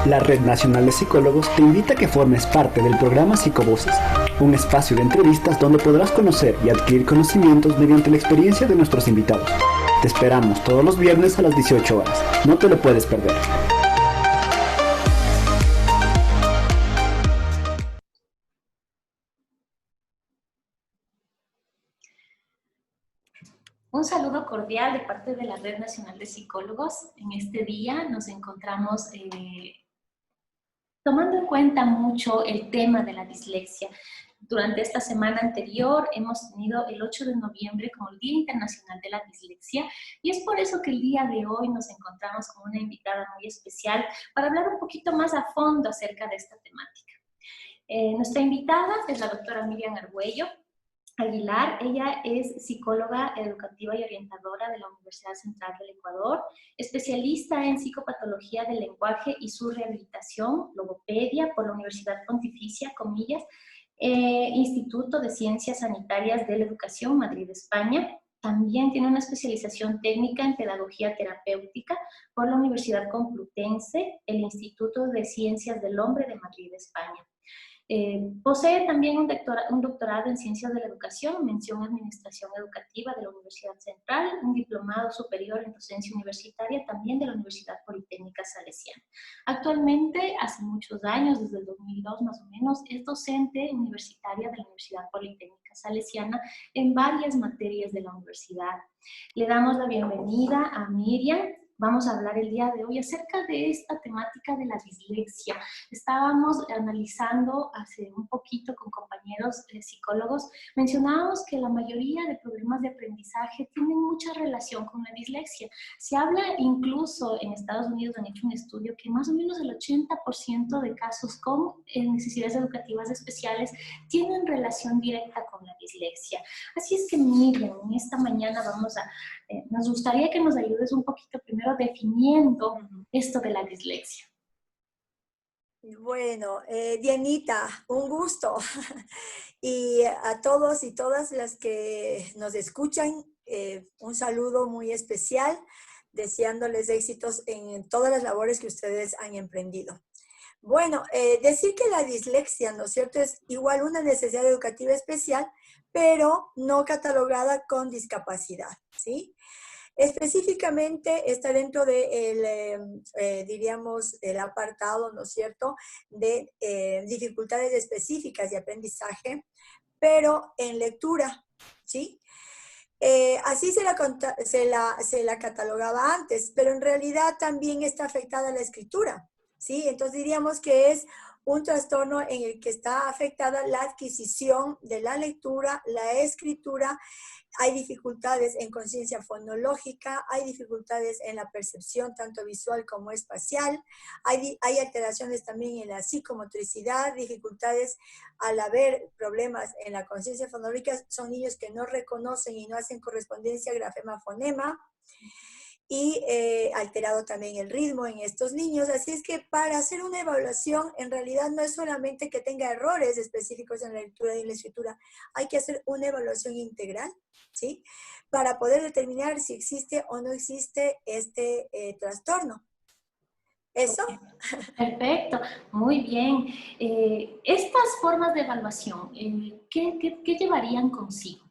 La Red Nacional de Psicólogos te invita a que formes parte del programa Psicovoces, un espacio de entrevistas donde podrás conocer y adquirir conocimientos mediante la experiencia de nuestros invitados. Te esperamos todos los viernes a las 18 horas. No te lo puedes perder. Un saludo cordial de parte de la Red Nacional de Psicólogos. En este día nos encontramos tomando en cuenta mucho el tema de la dislexia. Durante esta semana anterior hemos tenido el 8 de noviembre como el Día Internacional de la Dislexia y es por eso que el día de hoy nos encontramos con una invitada muy especial para hablar un poquito más a fondo acerca de esta temática. Nuestra invitada es la doctora Miriam Argüello Aguilar. Ella es psicóloga educativa y orientadora de la Universidad Central del Ecuador, especialista en psicopatología del lenguaje y su rehabilitación, logopedia por la Universidad Pontificia, comillas, Instituto de Ciencias Sanitarias de la Educación, Madrid, España. También tiene una especialización técnica en pedagogía terapéutica por la Universidad Complutense, el Instituto de Ciencias del Hombre de Madrid, España. Posee también un doctorado en Ciencias de la Educación, mención Administración Educativa de la Universidad Central, un diplomado superior en Docencia Universitaria también de la Universidad Politécnica Salesiana. Actualmente, hace muchos años, desde el 2002 más o menos, es docente universitaria de la Universidad Politécnica Salesiana en varias materias de la universidad. Le damos la bienvenida a Miriam. Vamos a hablar el día de hoy acerca de esta temática de la dislexia. Estábamos analizando hace un poquito con compañeros psicólogos, mencionábamos que la mayoría de problemas de aprendizaje tienen mucha relación con la dislexia. Se habla incluso en Estados Unidos, han hecho un estudio que más o menos el 80% de casos con necesidades educativas especiales tienen relación directa con la dislexia. Así es que Miriam, en esta mañana nos gustaría que nos ayudes un poquito primero definiendo esto de la dislexia. Bueno, Dianita, un gusto. Y a todos y todas las que nos escuchan, un saludo muy especial, deseándoles éxitos en todas las labores que ustedes han emprendido. Bueno, decir que la dislexia, ¿no es cierto?, es igual una necesidad educativa especial, pero no catalogada con discapacidad, ¿sí? Específicamente está dentro del, diríamos, el apartado, ¿no es cierto?, de dificultades específicas de aprendizaje, pero en lectura, ¿sí? Así se la catalogaba antes, pero en realidad también está afectada la escritura, ¿sí? Entonces diríamos que es un trastorno en el que está afectada la adquisición de la lectura, la escritura. Hay dificultades en conciencia fonológica, hay dificultades en la percepción tanto visual como espacial, hay alteraciones también en la psicomotricidad, dificultades al haber problemas en la conciencia fonológica, son niños que no reconocen y no hacen correspondencia grafema-fonema, y alterado también el ritmo en estos niños. Así es que para hacer una evaluación, en realidad no es solamente que tenga errores específicos en la lectura y en la escritura, hay que hacer una evaluación integral, ¿sí?, para poder determinar si existe o no existe este trastorno. ¿Eso? Perfecto, muy bien. Estas formas de evaluación, ¿qué llevarían consigo?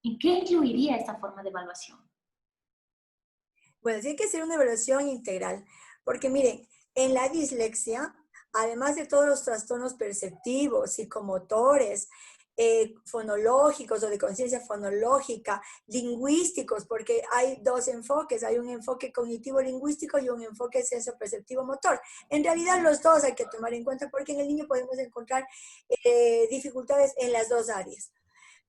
¿Y qué incluiría esta forma de evaluación? Bueno, sí hay que hacer una evaluación integral, porque miren, en la dislexia, además de todos los trastornos perceptivos, psicomotores, fonológicos o de conciencia fonológica, lingüísticos, porque hay dos enfoques, hay un enfoque cognitivo-lingüístico y un enfoque senso-perceptivo-motor. En realidad los dos hay que tomar en cuenta porque en el niño podemos encontrar dificultades en las dos áreas.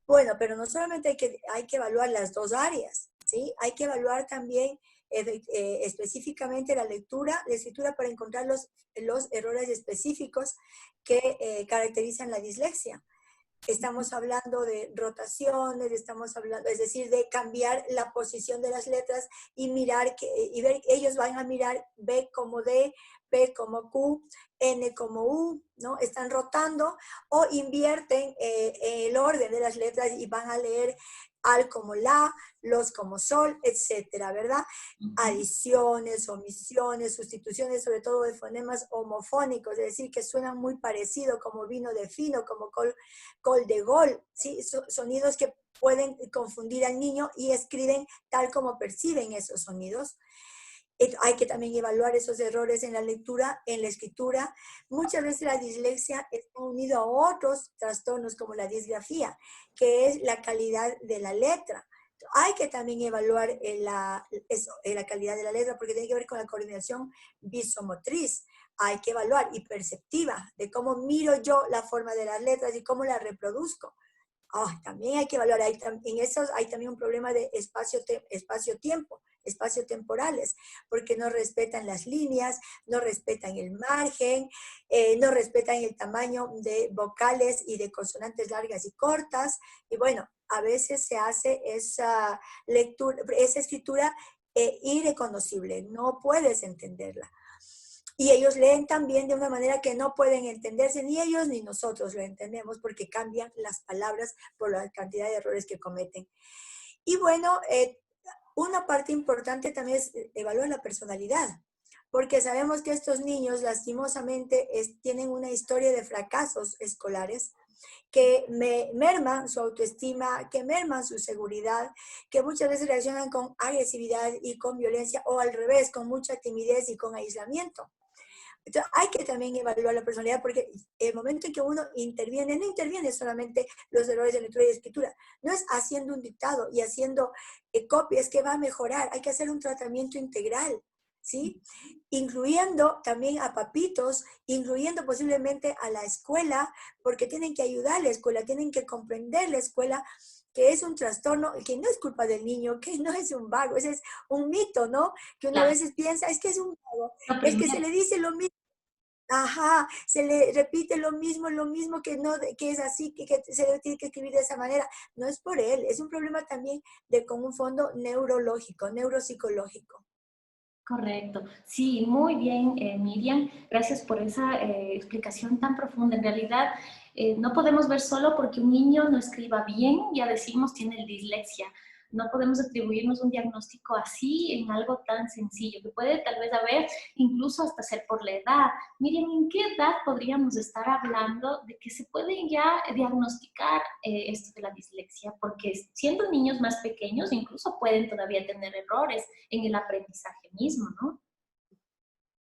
Bueno, pero no solamente hay que evaluar las dos áreas, ¿sí? Hay que evaluar también específicamente la lectura, la escritura para encontrar los errores específicos que caracterizan la dislexia. Estamos hablando de rotaciones, estamos hablando, es decir, de cambiar la posición de las letras y mirar, y ver, ellos van a mirar B como D, P como Q, N como U, ¿no? Están rotando o invierten el orden de las letras y van a leer al como la, los como sol, etcétera, ¿verdad? Adiciones, omisiones, sustituciones, sobre todo de fonemas homofónicos, es decir, que suenan muy parecido, como vino de fino, como col de gol, ¿sí? Sonidos que pueden confundir al niño y escriben tal como perciben esos sonidos. Hay que también evaluar esos errores en la lectura, en la escritura. Muchas veces la dislexia está unida a otros trastornos como la disgrafía, que es la calidad de la letra. Hay que también evaluar la calidad de la letra porque tiene que ver con la coordinación visomotriz. Hay que evaluar y perceptiva de cómo miro yo la forma de las letras y cómo las reproduzco. También hay que evaluar, en esos hay también un problema de espacio-tiempo, espacio-temporales, porque no respetan las líneas, no respetan el margen, no respetan el tamaño de vocales y de consonantes largas y cortas, y bueno, a veces se hace esa lectura, esa escritura irreconocible, no puedes entenderla. Y ellos leen también de una manera que no pueden entenderse, ni ellos ni nosotros lo entendemos porque cambian las palabras por la cantidad de errores que cometen. Y bueno, una parte importante también es evaluar la personalidad, porque sabemos que estos niños lastimosamente tienen una historia de fracasos escolares que merman su autoestima, que merman su seguridad, que muchas veces reaccionan con agresividad y con violencia, o al revés, con mucha timidez y con aislamiento. Entonces, hay que también evaluar la personalidad porque el momento en que uno interviene, no interviene solamente los errores de lectura y de escritura, no es haciendo un dictado y haciendo copias que va a mejorar, hay que hacer un tratamiento integral, ¿sí? Incluyendo también a papitos, incluyendo posiblemente a la escuela, porque tienen que ayudar a la escuela, tienen que comprender la escuela, que es un trastorno, que no es culpa del niño, que no es un vago, ese es un mito, ¿no? Que uno a veces piensa, es que es un vago, es que se le dice lo mismo. Ajá, se le repite lo mismo que no, que es así, que se le tiene que escribir de esa manera. No es por él, es un problema también con un fondo neurológico, neuropsicológico. Correcto. Sí, muy bien, Miriam. Gracias por esa explicación tan profunda. En realidad, no podemos ver solo porque un niño no escriba bien, ya decimos tiene dislexia. No podemos atribuirnos un diagnóstico así en algo tan sencillo, que puede tal vez haber incluso hasta ser por la edad. Miriam, ¿en qué edad podríamos estar hablando de que se puede ya diagnosticar esto de la dislexia? Porque siendo niños más pequeños incluso pueden todavía tener errores en el aprendizaje mismo, ¿no?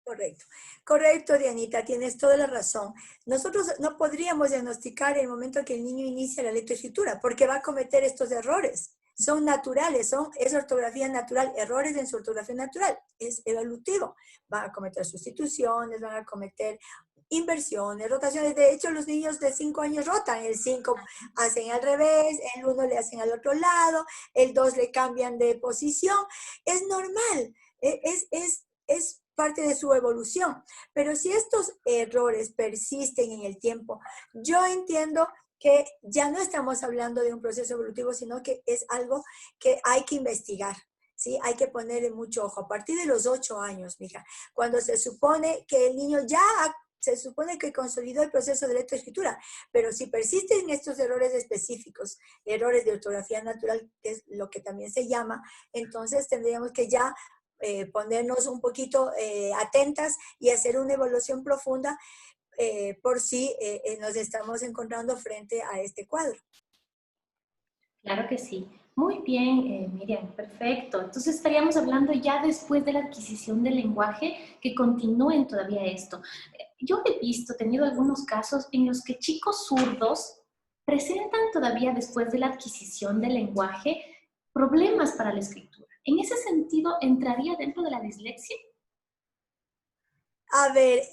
Correcto, correcto, Dianita, tienes toda la razón. Nosotros no podríamos diagnosticar el momento que el niño inicia la lectoescritura porque va a cometer estos errores. Son naturales, es ortografía natural, errores en su ortografía natural, es evolutivo. Van a cometer sustituciones, van a cometer inversiones, rotaciones. De hecho, los niños de 5 años rotan. El 5 hacen al revés, el 1 le hacen al otro lado, el 2 le cambian de posición. Es normal, es parte de su evolución. Pero si estos errores persisten en el tiempo, yo entiendo que ya no estamos hablando de un proceso evolutivo, sino que es algo que hay que investigar, ¿sí? Hay que ponerle mucho ojo. A partir de los 8 años, mija, cuando se supone que el niño se supone que consolidó el proceso de lectoescritura, pero si persisten estos errores específicos, errores de ortografía natural, que es lo que también se llama, entonces tendríamos que ya ponernos un poquito atentas y hacer una evaluación profunda por si nos estamos encontrando frente a este cuadro. Claro que sí. Muy bien, Miriam, perfecto. Entonces estaríamos hablando ya después de la adquisición del lenguaje, que continúen todavía esto. Yo he tenido algunos casos en los que chicos zurdos presentan todavía después de la adquisición del lenguaje problemas para la escritura. ¿En ese sentido entraría dentro de la dislexia? A ver,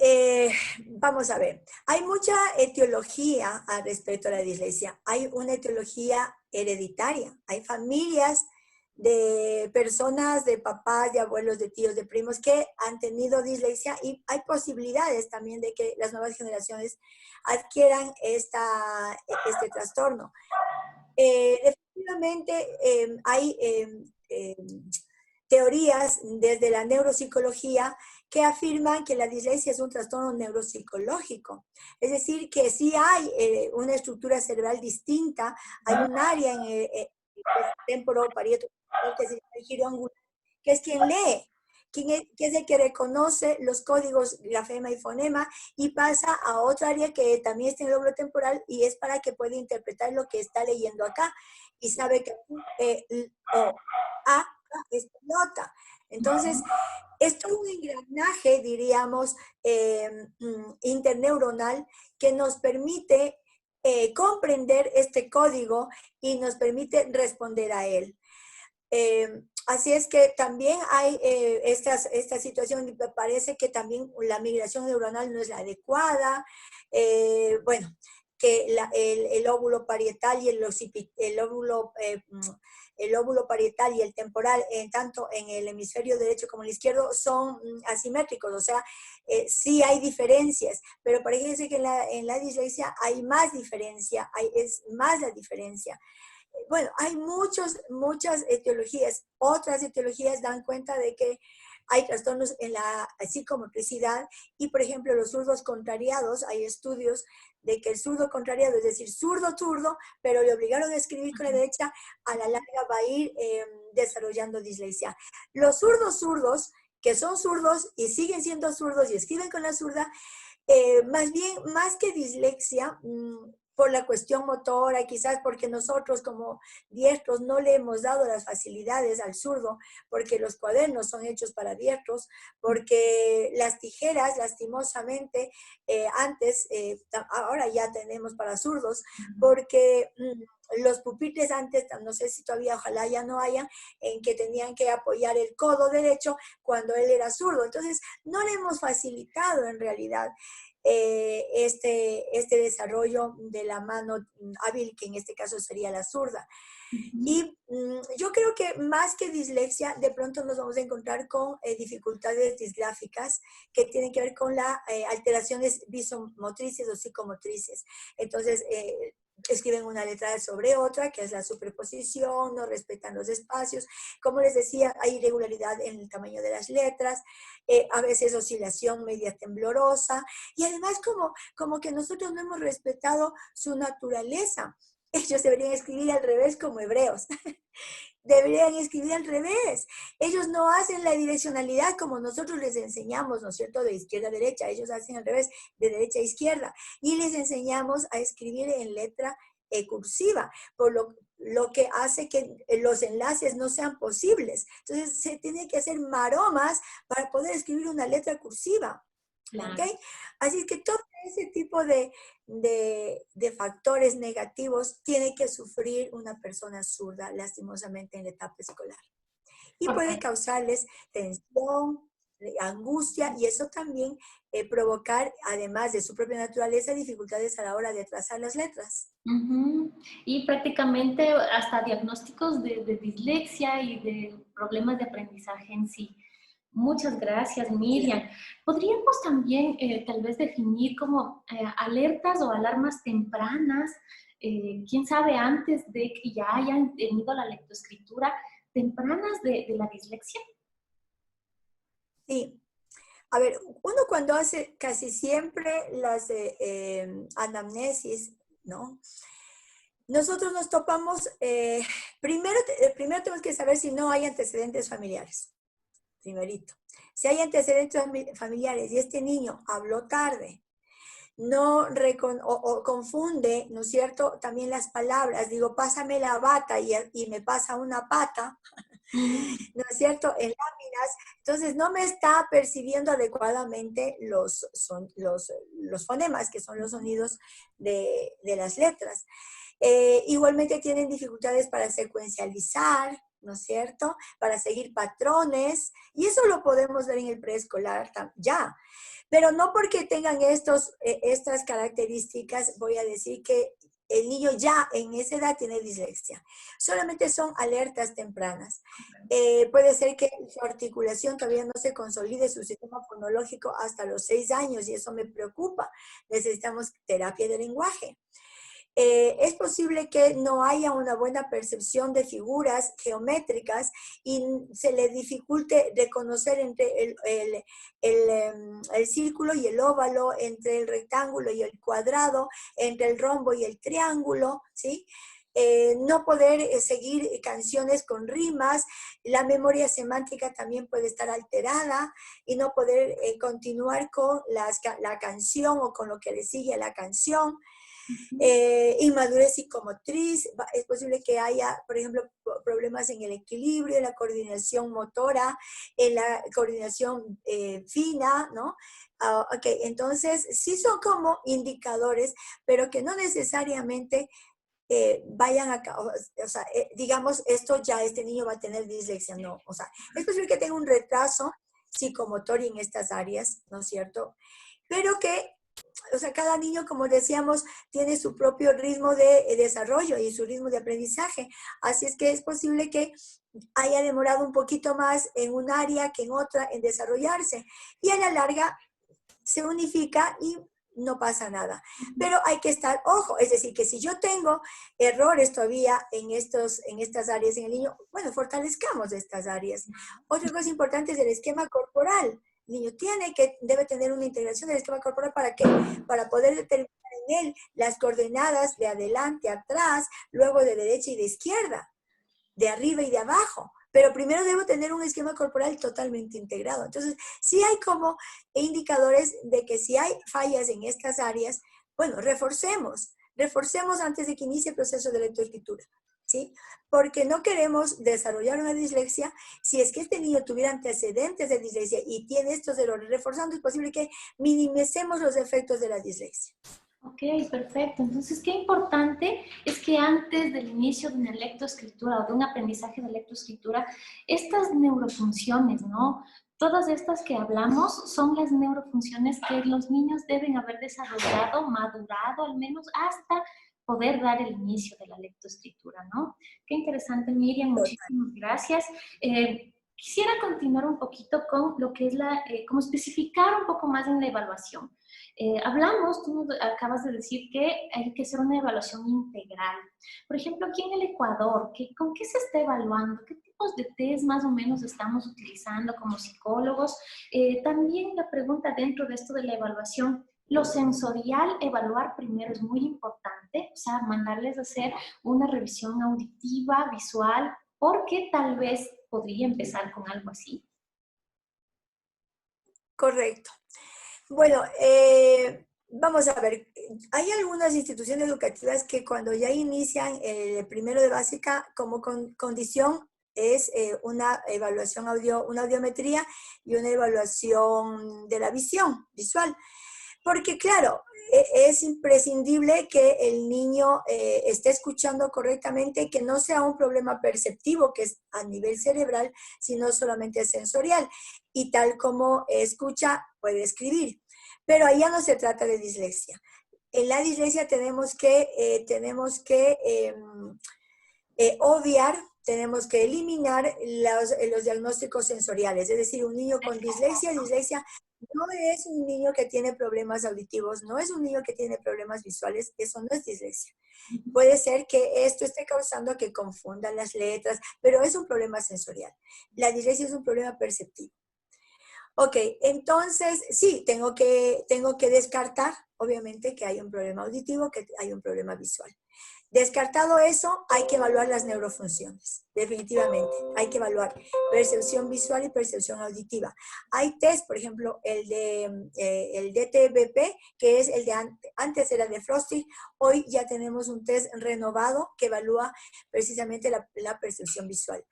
vamos a ver. Hay mucha etiología al respecto a la dislexia. Hay una etiología hereditaria. Hay familias de personas, de papás, de abuelos, de tíos, de primos que han tenido dislexia y hay posibilidades también de que las nuevas generaciones adquieran este trastorno. Definitivamente hay teorías desde la neuropsicología que afirman que la dislexia es un trastorno neuropsicológico. Es decir, que sí hay una estructura cerebral distinta, hay un área que es temporoparieto, que se llama el giro angular, que es quien lee, que es el que reconoce los códigos grafema y fonema y pasa a otra área que también está en el lóbulo temporal y es para que pueda interpretar lo que está leyendo acá y sabe que o A es pelota. Entonces, es todo un engranaje, diríamos, interneuronal que nos permite comprender este código y nos permite responder a él. Así es que también hay esta situación, me parece que también la migración neuronal no es la adecuada. Bueno, que el óvulo parietal y el óvulo parietal y el temporal, tanto en el hemisferio derecho como el izquierdo, son asimétricos, o sea, sí hay diferencias, pero parece que en la dislexia hay más diferencia, es más la diferencia. Bueno, hay muchas etiologías. Otras etiologías dan cuenta de que hay trastornos en la psicomotricidad y, por ejemplo, los zurdos contrariados, hay estudios de que el zurdo contrariado, es decir, zurdo, pero le obligaron a escribir con la derecha, a la larga va a ir desarrollando dislexia. Los zurdos, que son zurdos y siguen siendo zurdos y escriben con la zurda, más bien, más que dislexia, por la cuestión motora, quizás porque nosotros como diestros no le hemos dado las facilidades al zurdo, porque los cuadernos son hechos para diestros, porque las tijeras, lastimosamente, antes, ahora ya tenemos para zurdos, porque los pupitres antes, no sé si todavía, ojalá ya no hayan, en que tenían que apoyar el codo derecho cuando él era zurdo. Entonces, no le hemos facilitado en realidad este desarrollo de la mano hábil, que en este caso sería la zurda. Y yo creo que más que dislexia, de pronto nos vamos a encontrar con dificultades disgráficas que tienen que ver con las alteraciones visomotrices o psicomotrices. Entonces, escriben una letra sobre otra, que es la superposición, no respetan los espacios. Como les decía, hay irregularidad en el tamaño de las letras, a veces oscilación media temblorosa, y además como que nosotros no hemos respetado su naturaleza. Ellos deberían escribir al revés como hebreos. Deberían escribir al revés. Ellos no hacen la direccionalidad como nosotros les enseñamos, ¿no es cierto?, de izquierda a derecha. Ellos hacen al revés, de derecha a izquierda. Y les enseñamos a escribir en letra cursiva, por lo que hace que los enlaces no sean posibles. Entonces, se tiene que hacer maromas para poder escribir una letra cursiva. Claro. ¿Okay? Así que todo ese tipo de factores negativos tiene que sufrir una persona zurda, lastimosamente, en la etapa escolar. Y puede causarles tensión, angustia, y eso también provocar, además de su propia naturaleza, dificultades a la hora de trazar las letras. Y prácticamente hasta diagnósticos de dislexia y de problemas de aprendizaje en sí. Muchas gracias, Miriam. ¿Podríamos también tal vez definir como alertas o alarmas tempranas, quién sabe, antes de que ya hayan tenido la lectoescritura, tempranas de la dislexia? Sí. A ver, uno cuando hace casi siempre las anamnesis, ¿no? Nosotros nos topamos, primero tenemos que saber si no hay antecedentes familiares. Primerito. Si hay antecedentes familiares y este niño habló tarde, o confunde, ¿no es cierto?, también las palabras, digo, pásame la bata y me pasa una pata, ¿no es cierto?, en láminas, entonces no me está percibiendo adecuadamente los fonemas, que son los sonidos de las letras. Igualmente tienen dificultades para secuencializar, ¿no es cierto?, para seguir patrones, y eso lo podemos ver en el preescolar ya. Pero no porque tengan estas características, voy a decir que el niño ya en esa edad tiene dislexia. Solamente son alertas tempranas. Puede ser que su articulación todavía no se consolide, su sistema fonológico hasta los 6 años, y eso me preocupa. Necesitamos terapia de lenguaje. Es posible que no haya una buena percepción de figuras geométricas y se le dificulte reconocer entre el círculo y el óvalo, entre el rectángulo y el cuadrado, entre el rombo y el triángulo, ¿sí? no poder seguir canciones con rimas, la memoria semántica también puede estar alterada y no poder continuar con la canción o con lo que le sigue a la canción. Inmadurez psicomotriz, es posible que haya, por ejemplo, problemas en el equilibrio, en la coordinación motora, en la coordinación fina, ¿no? Ok, entonces sí son como indicadores, pero que no necesariamente vayan a, o sea, digamos, este niño va a tener dislexia, no, o sea, es posible que tenga un retraso psicomotor en estas áreas, ¿no es cierto? Pero que, o sea, cada niño, como decíamos, tiene su propio ritmo de desarrollo y su ritmo de aprendizaje, así es que es posible que haya demorado un poquito más en un área que en otra en desarrollarse, y a la larga se unifica y no pasa nada. Pero hay que estar, ojo, es decir, que si yo tengo errores todavía en estas áreas en el niño, bueno, fortalezcamos estas áreas. Otra cosa importante es el esquema corporal. El niño debe tener una integración del esquema corporal para poder determinar en él las coordenadas de adelante, atrás, luego de derecha y de izquierda, de arriba y de abajo. Pero primero debo tener un esquema corporal totalmente integrado. Entonces, sí hay como indicadores de que si hay fallas en estas áreas, bueno, reforcemos antes de que inicie el proceso de lectoescritura, ¿sí? Porque no queremos desarrollar una dislexia. Si es que este niño tuviera antecedentes de dislexia y tiene estos errores, reforzando, es posible que minimicemos los efectos de la dislexia. Ok, perfecto. Entonces, qué importante es que antes del inicio de una lectoescritura o de un aprendizaje de lectoescritura, estas neurofunciones, ¿no? Todas estas que hablamos son las neurofunciones que los niños deben haber desarrollado, madurado al menos hasta poder dar el inicio de la lectoescritura, ¿no? Qué interesante, Miriam, muchísimas gracias. Quisiera continuar un poquito con lo que es como especificar un poco más en la evaluación. Hablamos, tú nos acabas de decir que hay que hacer una evaluación integral. Por ejemplo, aquí en el Ecuador, ¿con qué se está evaluando? ¿Qué tipos de test más o menos estamos utilizando como psicólogos? También la pregunta dentro de esto de la evaluación, lo sensorial, evaluar primero es muy importante, o sea, mandarles a hacer una revisión auditiva, visual, porque tal vez podría empezar con algo así. Correcto. Bueno, vamos a ver, hay algunas instituciones educativas que cuando ya inician el primero de básica, como condición es una evaluación una audiometría y una evaluación de la visión visual. Porque claro, es imprescindible que el niño esté escuchando correctamente y que no sea un problema perceptivo, que es a nivel cerebral, sino solamente sensorial. Y tal como escucha, puede escribir. Pero allá no se trata de dislexia. En la dislexia tenemos que obviar, tenemos que eliminar los diagnósticos sensoriales. Es decir, un niño con dislexia no es un niño que tiene problemas auditivos, no es un niño que tiene problemas visuales, eso no es dislexia. Puede ser que esto esté causando que confundan las letras, pero es un problema sensorial. La dislexia es un problema perceptivo. Ok, entonces sí, tengo que descartar, obviamente, que hay un problema auditivo, que hay un problema visual. Descartado eso, hay que evaluar las neurofunciones, definitivamente. Hay que evaluar percepción visual y percepción auditiva. Hay test, por ejemplo, el DTBP, que es el de antes era de Frosty, hoy ya tenemos un test renovado que evalúa precisamente la percepción visual.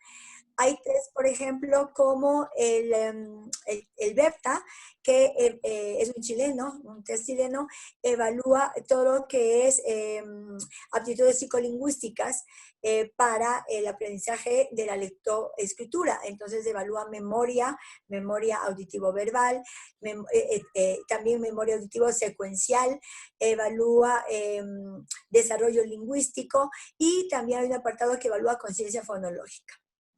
Hay test, por ejemplo, como el BEPTA, que es un test chileno, evalúa todo lo que es aptitudes psicolingüísticas para el aprendizaje de la lectoescritura. Entonces evalúa memoria auditivo-verbal, también memoria auditivo secuencial, evalúa desarrollo lingüístico y también hay un apartado que evalúa conciencia fonológica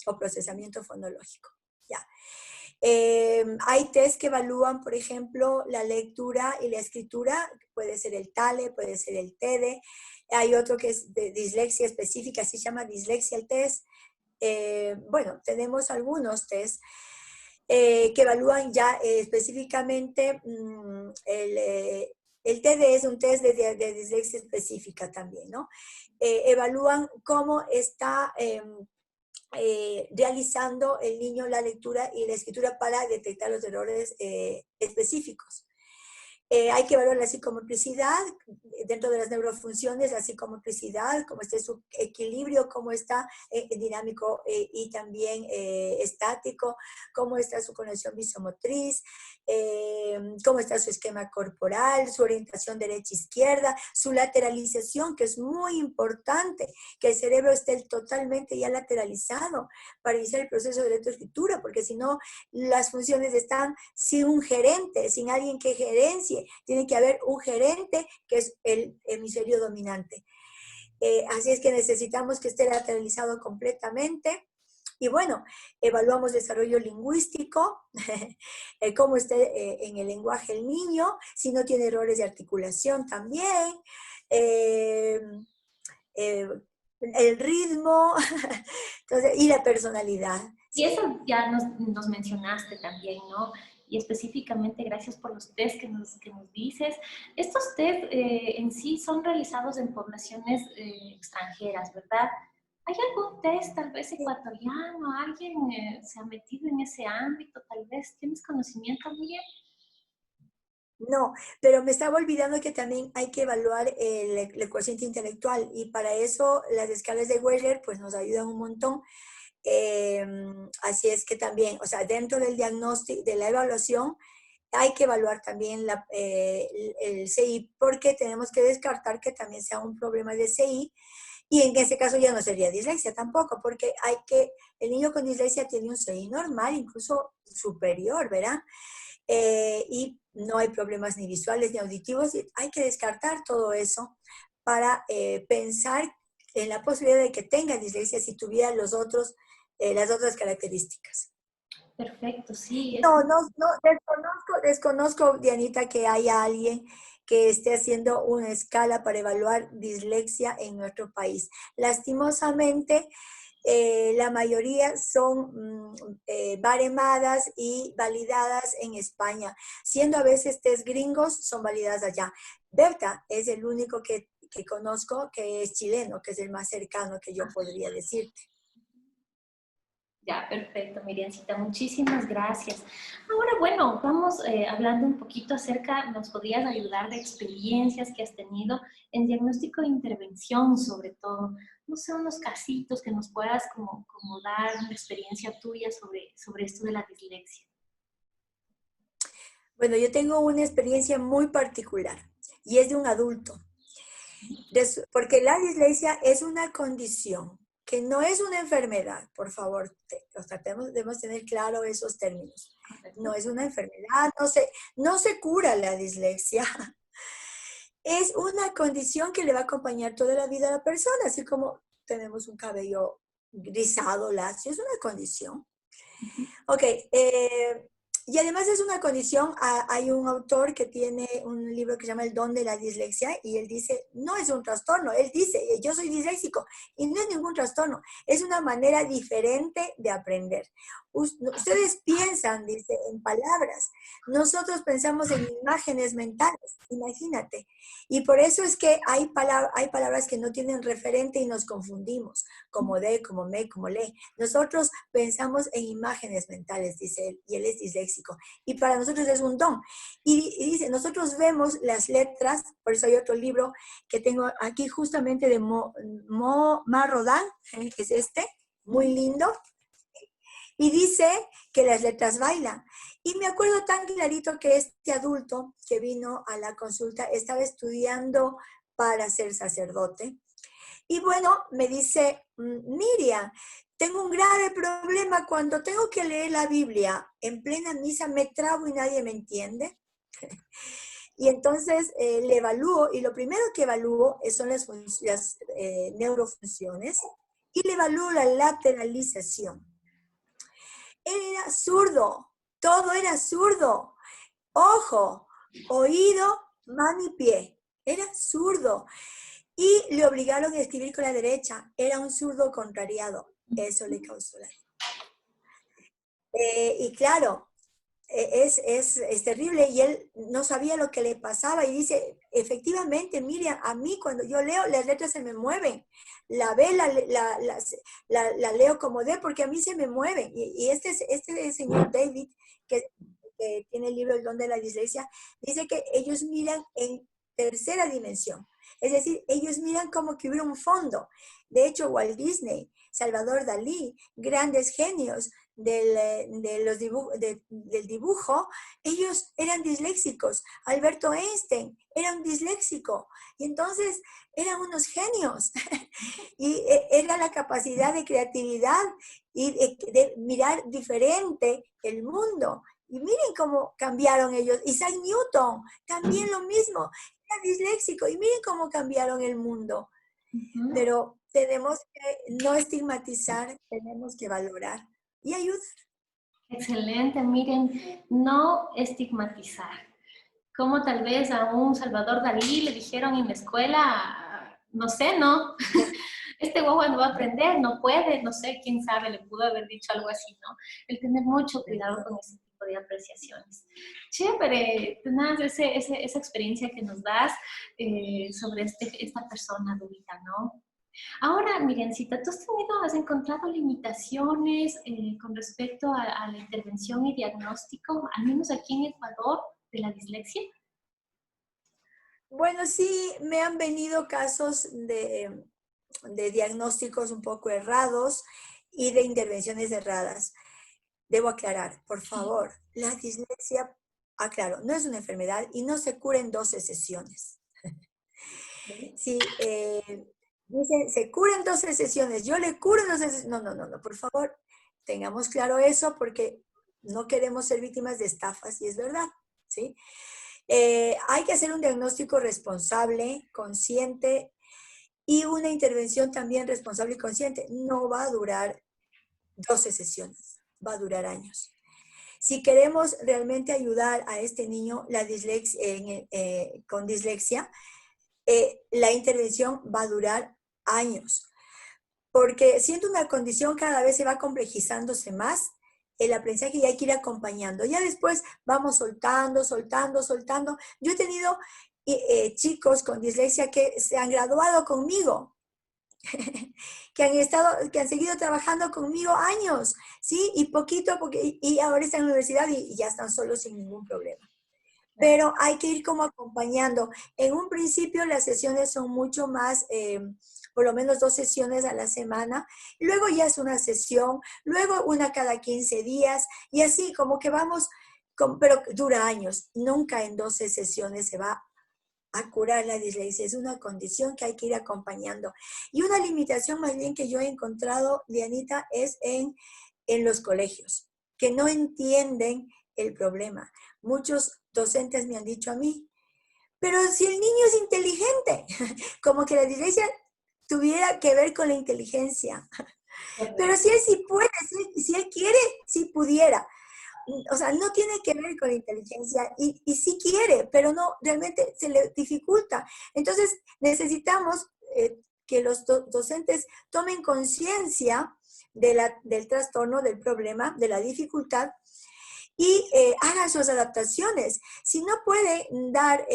o procesamiento fonológico. Ya. Hay test que evalúan, por ejemplo, la lectura y la escritura, puede ser el TALE, puede ser el TEDE. Hay otro que es de dislexia específica, se llama dislexia el test. Bueno, tenemos algunos test que evalúan ya específicamente el TD es un test de dislexia específica también, ¿no? Evalúan cómo está realizando el niño la lectura y la escritura para detectar los errores específicos. Hay que evaluar la psicomotricidad dentro de las neurofunciones, la psicomotricidad, cómo está su equilibrio, cómo está dinámico y también estático, cómo está su conexión visomotriz, cómo está su esquema corporal, su orientación derecha-izquierda, su lateralización, que es muy importante, que el cerebro esté totalmente ya lateralizado para iniciar el proceso de lectoescritura, porque si no, las funciones están sin un gerente, sin alguien que gerencie. Tiene que haber un gerente que es el hemisferio dominante. Así es que necesitamos que esté lateralizado completamente. Y bueno, evaluamos desarrollo lingüístico, cómo está en el lenguaje el niño, si no tiene errores de articulación también, el ritmo entonces, y la personalidad. Y eso ya nos mencionaste también, ¿no? Y específicamente gracias por los test que nos dices. Estos test en sí son realizados en poblaciones extranjeras, ¿verdad? ¿Hay algún test tal vez ecuatoriano? ¿Alguien se ha metido en ese ámbito? Tal vez, ¿tienes conocimiento, Miriam? No, pero me estaba olvidando que también hay que evaluar el cociente intelectual y para eso las escalas de Wechsler pues nos ayudan un montón. Así es que también, o sea, dentro del diagnóstico, de la evaluación, hay que evaluar también el CI porque tenemos que descartar que también sea un problema de CI y en ese caso ya no sería dislexia tampoco, porque el niño con dislexia tiene un CI normal, incluso superior, ¿verdad? Y no hay problemas ni visuales ni auditivos, y hay que descartar todo eso para pensar en la posibilidad de que tenga dislexia si tuviera las otras características. Perfecto, sí. No, desconozco, Dianita, que haya alguien que esté haciendo una escala para evaluar dislexia en nuestro país. Lastimosamente, la mayoría son baremadas y validadas en España, siendo a veces test gringos, son validadas allá. Berta es el único que conozco que es chileno, que es el más cercano que yo podría decirte. Ya, perfecto, Miriamcita, muchísimas gracias. Ahora, bueno, vamos hablando un poquito acerca, ¿nos podrías ayudar de experiencias que has tenido en diagnóstico de intervención, sobre todo? No sé, unos casitos que nos puedas como dar una experiencia tuya sobre esto de la dislexia. Bueno, yo tengo una experiencia muy particular y es de un adulto, porque la dislexia es una condición que no es una enfermedad, por favor, debemos tener claro esos términos. No es una enfermedad, no se cura la dislexia. Es una condición que le va a acompañar toda la vida a la persona, así como tenemos un cabello rizado, lacio, es una condición. Ok, y además es una condición, hay un autor que tiene un libro que se llama El don de la dislexia y él dice, no es un trastorno, él dice, yo soy disléxico y no es ningún trastorno, es una manera diferente de aprender. Ustedes piensan, dice, en palabras, nosotros pensamos en imágenes mentales, imagínate. Y por eso es que hay palabras que no tienen referente y nos confundimos, como de, como me, como le. Nosotros pensamos en imágenes mentales, dice él, y él es disléxico. Y para nosotros es un don. Y dice, nosotros vemos las letras, por eso hay otro libro que tengo aquí justamente de Mar Rodin, que es este, muy lindo. Y dice que las letras bailan. Y me acuerdo tan clarito que este adulto que vino a la consulta estaba estudiando para ser sacerdote. Y bueno, me dice, Miriam, tengo un grave problema cuando tengo que leer la Biblia en plena misa, me trabo y nadie me entiende. Y entonces le evalúo, y lo primero que evalúo son las neurofunciones, y le evalúo la lateralización. Era zurdo, todo era zurdo. Ojo, oído, mano y pie. Era zurdo. Y le obligaron a escribir con la derecha. Era un zurdo contrariado. Eso le causó la... y claro, es terrible y él no sabía lo que le pasaba y dice, efectivamente, Miriam, a mí cuando yo leo las letras se me mueven, la B la leo como D porque a mí se me mueven y este señor David que tiene el libro El don de la dislexia, dice que ellos miran en tercera dimensión, es decir, ellos miran como que hubiera un fondo. De hecho, Walt Disney, Salvador Dalí, grandes genios del dibujo, ellos eran disléxicos. Alberto Einstein era un disléxico y entonces eran unos genios y era la capacidad de creatividad y de mirar diferente el mundo. Y miren cómo cambiaron ellos. Isaac Newton, también lo mismo, era disléxico y miren cómo cambiaron el mundo. Pero tenemos que no estigmatizar, tenemos que valorar y ayudar. Excelente, miren, no estigmatizar. Como tal vez a un Salvador Dalí le dijeron en la escuela, no sé, ¿no? Este guagua no va a aprender, no puede, no sé, quién sabe, le pudo haber dicho algo así, ¿no? El tener mucho cuidado con ese tipo de apreciaciones. Chévere, tenaz esa experiencia que nos das sobre esta persona adulta, ¿no? Ahora, Miriancita, has encontrado limitaciones con respecto a la intervención y diagnóstico, al menos aquí en Ecuador, de la dislexia? Bueno, sí, me han venido casos de diagnósticos un poco errados y de intervenciones erradas. Debo aclarar, por favor, la dislexia, aclaro, no es una enfermedad y no se cura en 12 sesiones. Sí, dicen, se cura en 12 sesiones, yo le curo en 12 sesiones. No, por favor, tengamos claro eso porque no queremos ser víctimas de estafas y es verdad, ¿sí? Hay que hacer un diagnóstico responsable, consciente y una intervención también responsable y consciente. No va a durar 12 sesiones, va a durar años. Si queremos realmente ayudar a este niño con dislexia, la intervención va a durar años, porque siendo una condición cada vez se va complejizándose más el aprendizaje y hay que ir acompañando. Ya después vamos soltando. Yo he tenido chicos con dislexia que se han graduado conmigo, que han seguido trabajando conmigo años, ¿sí? Y poquito a poquito, y ahora están en la universidad y ya están solos sin ningún problema. Pero hay que ir como acompañando. En un principio las sesiones son mucho más, por lo menos 2 sesiones a la semana, luego ya es una sesión, luego una cada 15 días, y así como que vamos, pero dura años, nunca en 12 sesiones se va a curar la dislexia, es una condición que hay que ir acompañando. Y una limitación más bien que yo he encontrado, Dianita, es en los colegios, que no entienden el problema. Muchos docentes me han dicho a mí, pero si el niño es inteligente, como que la dislexia tuviera que ver con la inteligencia. Pero si él sí puede, si él quiere, si pudiera. O sea, no tiene que ver con la inteligencia y sí quiere, pero no, realmente se le dificulta. Entonces, necesitamos que los docentes tomen conciencia del trastorno, del problema, de la dificultad y hagan sus adaptaciones. Si no puede dar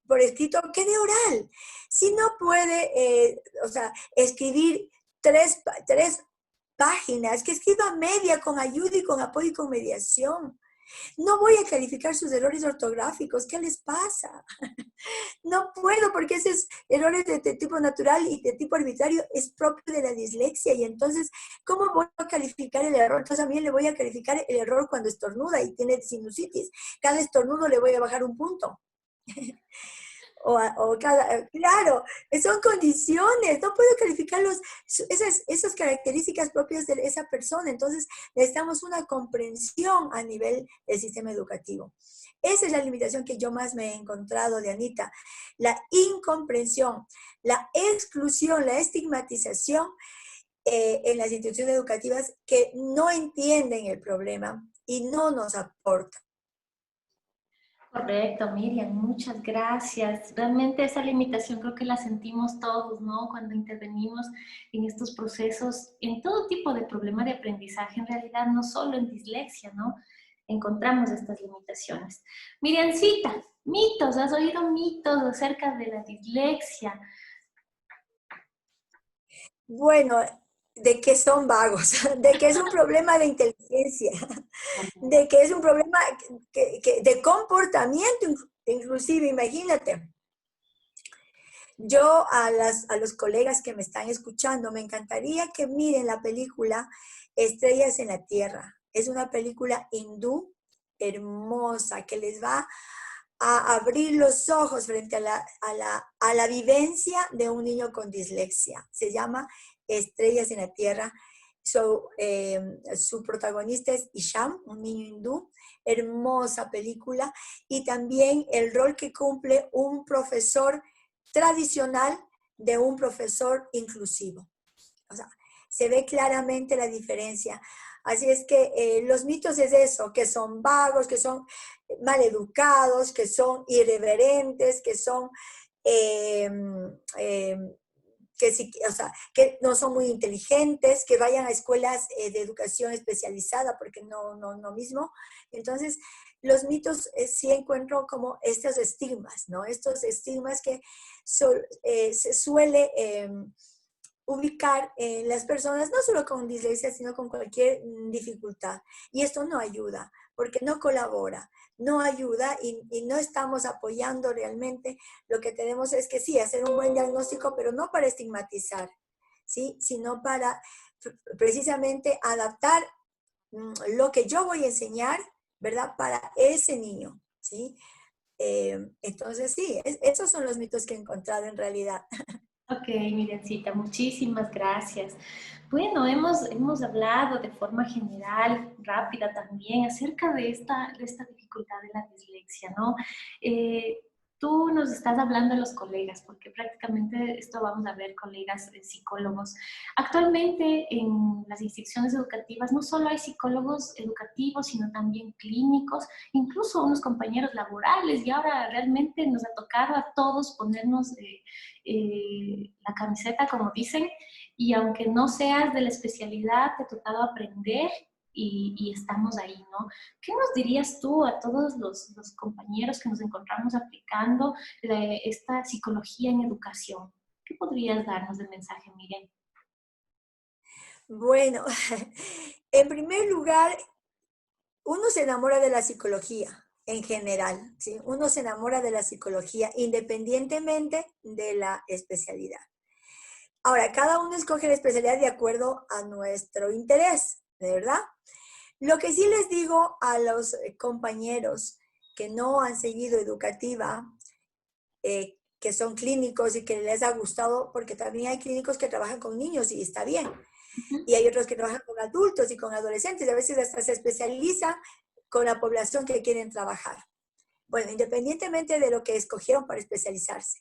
por escrito, que de oral. Si no puede, escribir tres páginas, que escriba media con ayuda y con apoyo y con mediación. No voy a calificar sus errores ortográficos. ¿Qué les pasa? No puedo porque esos errores de tipo natural y de tipo arbitrario es propio de la dislexia. Y entonces, ¿cómo voy a calificar el error? Entonces, también le voy a calificar el error cuando estornuda y tiene sinusitis. Cada estornudo le voy a bajar un punto. Claro, son condiciones, no puedo calificar esas características propias de esa persona, entonces necesitamos una comprensión a nivel del sistema educativo. Esa es la limitación que yo más me he encontrado, Dianita, la incomprensión, la exclusión, la estigmatización en las instituciones educativas que no entienden el problema y no nos aportan. Correcto, Miriam, muchas gracias. Realmente esa limitación creo que la sentimos todos, ¿no? Cuando intervenimos en estos procesos, en todo tipo de problema de aprendizaje, en realidad no solo en dislexia, ¿no? encontramos estas limitaciones. Miriancita, mitos, ¿has oído mitos acerca de la dislexia? Bueno, de que son vagos, de que es un problema de inteligencia, de que es un problema de comportamiento inclusive, imagínate. Yo a los colegas que me están escuchando, me encantaría que miren la película Estrellas en la Tierra. Es una película hindú hermosa que les va a abrir los ojos frente a la vivencia de un niño con dislexia. Se llama Estrellas en la Tierra. Su protagonista es Isham, un niño hindú. Hermosa película. Y también el rol que cumple un profesor tradicional de un profesor inclusivo. O sea, se ve claramente la diferencia. Así es que los mitos es eso, que son vagos, que son mal educados, que son irreverentes, que son que no son muy inteligentes, que vayan a escuelas de educación especializada, porque no mismo. Entonces, los mitos sí encuentro como estos estigmas, ¿no? Estos estigmas que se suele ubicar en las personas, no solo con dislexia, sino con cualquier dificultad. Y esto no ayuda, porque no colabora, no ayuda y no estamos apoyando realmente. Lo que tenemos es que sí, hacer un buen diagnóstico, pero no para estigmatizar, ¿sí? Sino para precisamente adaptar lo que yo voy a enseñar, ¿verdad? Para ese niño, ¿sí? Entonces, sí, esos son los mitos que he encontrado en realidad. Ok, Miriancita, muchísimas gracias. Bueno, hemos hablado de forma general, rápida también, acerca de esta dificultad de la dislexia, ¿no? Tú nos estás hablando de los colegas, porque prácticamente esto vamos a ver colegas psicólogos. Actualmente en las instituciones educativas no solo hay psicólogos educativos, sino también clínicos, incluso unos compañeros laborales, y ahora realmente nos ha tocado a todos ponernos la camiseta, como dicen, y aunque no seas de la especialidad, te ha tocado aprender y estamos ahí, ¿no? ¿Qué nos dirías tú a todos los compañeros que nos encontramos aplicando esta psicología en educación? ¿Qué podrías darnos de mensaje, Miriam? Bueno, en primer lugar, uno se enamora de la psicología en general, ¿sí? Uno se enamora de la psicología independientemente de la especialidad. Ahora, cada uno escoge la especialidad de acuerdo a nuestro interés, ¿de verdad? Lo que sí les digo a los compañeros que no han seguido educativa, que son clínicos y que les ha gustado, porque también hay clínicos que trabajan con niños y está bien. Y hay otros que trabajan con adultos y con adolescentes, y a veces hasta se especializan con la población que quieren trabajar. Bueno, independientemente de lo que escogieron para especializarse.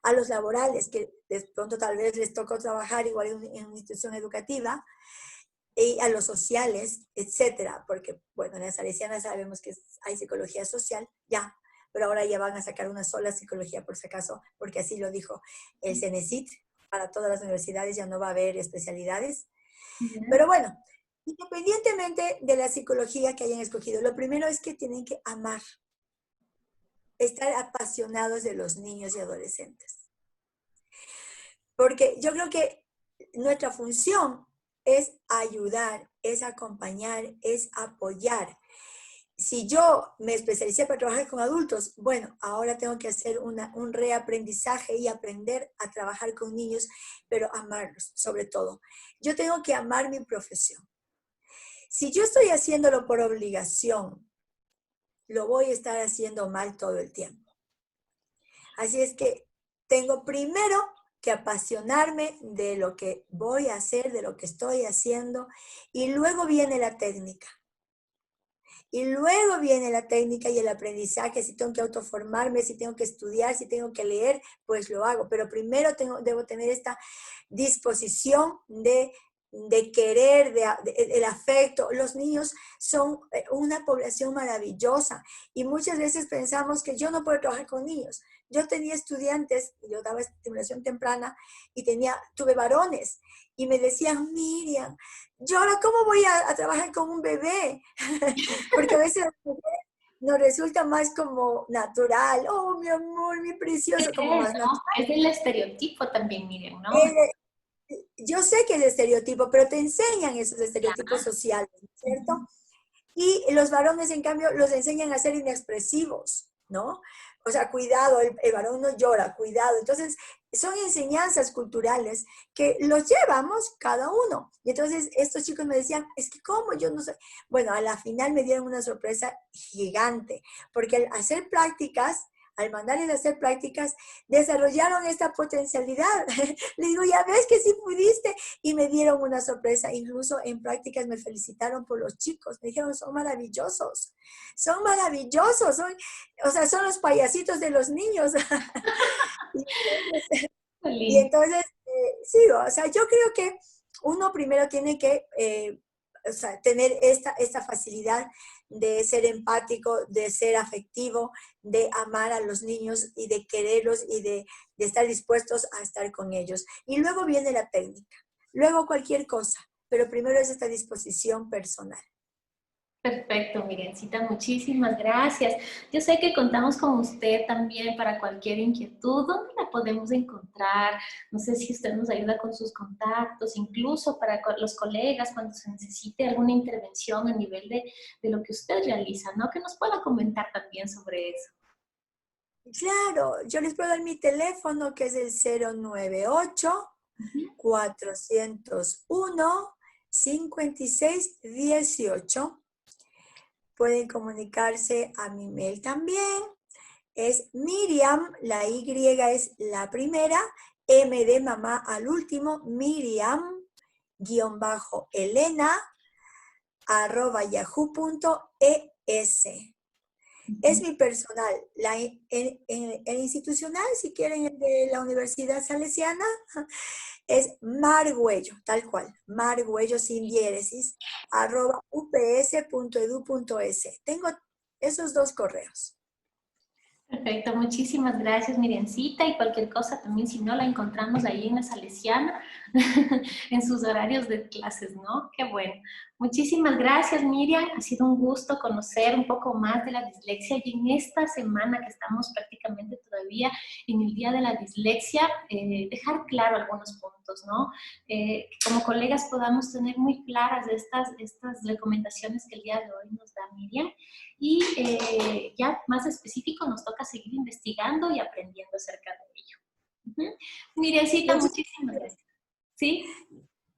A los laborales, que de pronto tal vez les tocó trabajar igual en una institución educativa, y a los sociales, etcétera, porque, bueno, en las salesianas sabemos que hay psicología social, ya, pero ahora ya van a sacar una sola psicología por si acaso, porque así lo dijo el CENESID, para todas las universidades ya no va a haber especialidades. Pero bueno, independientemente de la psicología que hayan escogido, lo primero es que tienen que amar, estar apasionados de los niños y adolescentes. Porque yo creo que nuestra función es ayudar, es acompañar, es apoyar. Si yo me especialicé para trabajar con adultos, bueno, ahora tengo que hacer un reaprendizaje y aprender a trabajar con niños, pero amarlos sobre todo. Yo tengo que amar mi profesión. Si yo estoy haciéndolo por obligación, lo voy a estar haciendo mal todo el tiempo. Así es que tengo primero que apasionarme de lo que voy a hacer, de lo que estoy haciendo, y luego viene la técnica. Y luego viene la técnica y el aprendizaje, si tengo que autoformarme, si tengo que estudiar, si tengo que leer, pues lo hago. Pero primero debo tener esta disposición de querer, el afecto. Los niños son una población maravillosa y muchas veces pensamos que yo no puedo trabajar con niños. yo tenía estudiantes, yo daba estimulación temprana y tuve varones y me decían, Miriam, yo ahora cómo voy a trabajar con un bebé, porque a veces nos resulta más como natural, oh mi amor, mi precioso, como más ¿no? natural. Es el estereotipo también, Miriam, ¿no? Yo sé que es estereotipo, pero te enseñan esos estereotipos Claro. sociales, ¿cierto? Y los varones, en cambio, los enseñan a ser inexpresivos, ¿no? O sea, cuidado, el varón no llora, cuidado. Entonces, son enseñanzas culturales que los llevamos cada uno. Y entonces, estos chicos me decían, es que cómo yo no sé. Bueno, a la final me dieron una sorpresa gigante, porque al hacer prácticas, al mandarles a hacer prácticas, desarrollaron esta potencialidad. Le digo, ya ves que sí pudiste. Y me dieron una sorpresa. Incluso en prácticas me felicitaron por los chicos. Me dijeron, son maravillosos. Son maravillosos. O sea, son los payasitos de los niños. Qué Y lindo. entonces, sí, o sea, yo creo que uno primero tiene que o sea, tener esta facilidad de ser empático, de ser afectivo, de amar a los niños y de quererlos y de estar dispuestos a estar con ellos. Y luego viene la técnica, luego cualquier cosa, pero primero es esta disposición personal. Perfecto, Mirencita, muchísimas gracias. Yo sé que contamos con usted también para cualquier inquietud. ¿Dónde la podemos encontrar? No sé si usted nos ayuda con sus contactos, incluso para los colegas cuando se necesite alguna intervención a nivel de lo que usted realiza, ¿no? Que nos pueda comentar también sobre eso. Claro, yo les puedo dar mi teléfono que es el 098 Ujú. 401 5618. Pueden comunicarse a mi mail también. Es Miriam, la Y es la primera, M de mamá al último, Miriam-Elena @yahoo.es. Es mi personal. El institucional, si quieren, el de la Universidad Salesiana, es margüello, tal cual, margüello sin diéresis, @ups.edu.es. Tengo esos dos correos. Perfecto, muchísimas gracias, Mirencita. Y cualquier cosa también, si no la encontramos ahí en la Salesiana, en sus horarios de clases, ¿no? Qué bueno. Muchísimas gracias, Miriam. Ha sido un gusto conocer un poco más de la dislexia y en esta semana que estamos prácticamente todavía en el Día de la Dislexia, dejar claro algunos puntos, ¿no? Que como colegas podamos tener muy claras estas recomendaciones que el día de hoy nos da Miriam. Y ya más específico nos toca seguir investigando y aprendiendo acerca de ello. Mirencita, Muchas muchísimas gracias. gracias. ¿Sí?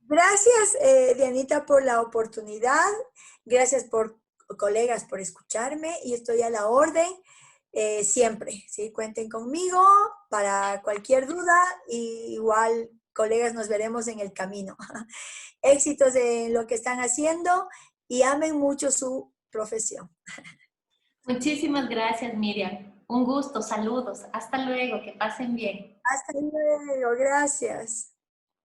Gracias, Dianita, por la oportunidad. Gracias colegas, por escucharme y estoy a la orden siempre. ¿Sí? Cuenten conmigo para cualquier duda y igual, colegas, nos veremos en el camino. Éxitos en lo que están haciendo y amen mucho su profesión. Muchísimas gracias, Miriam. Un gusto, saludos. Hasta luego, que pasen bien. Hasta luego, gracias.